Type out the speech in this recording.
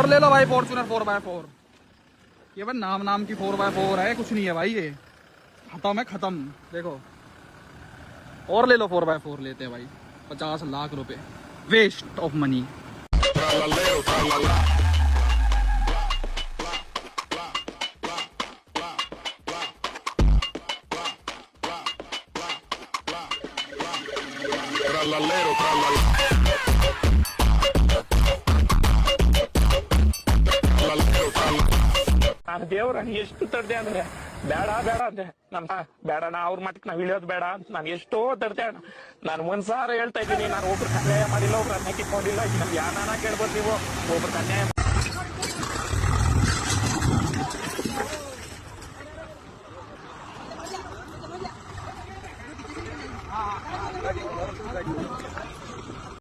और ले लो भाई फॉर्च्यूनर 4x4। ये भाई नाम की 4x4 है, कुछ नहीं है भाई, ये खत्म है खत्म। देखो और ले लो 4x4 लेते हैं भाई, 50 लाख रुपए वेस्ट ऑफ मनी। ನಾನು ದೇವ್ರನ್ನ ಎಷ್ಟು ತಡ್ದೆ ಅಂದ್ರೆ ಬೇಡ ಬೇಡ ಅಂದೆ ನಮ್ ಬೇಡ ನಾ ಅವ್ರ ಮಟ್ಟಕ್ಕೆ ನಾವ್ ಇಳಿಯೋದು ಬೇಡ ಅಂತ ನಾನು ಎಷ್ಟೋ ತಡ್ದೆ ಅಣ್ಣ. ನಾನು ಒಂದ್ಸಾರ ಹೇಳ್ತಾ ಇದ್ದೀನಿ, ನಾನು ಒಬ್ರು ಅನ್ಯಾಯ ಮಾಡಿಲ್ಲ, ಒಬ್ರು ಅನ್ಯಾಯ ಕಿತ್ಕೊಂಡಿಲ್ಲ. ನಮ್ಗೆ ಯಾರನ್ನ ಕೇಳ್ಬೋದು ನೀವು, ಒಬ್ರು ಅನ್ಯಾಯ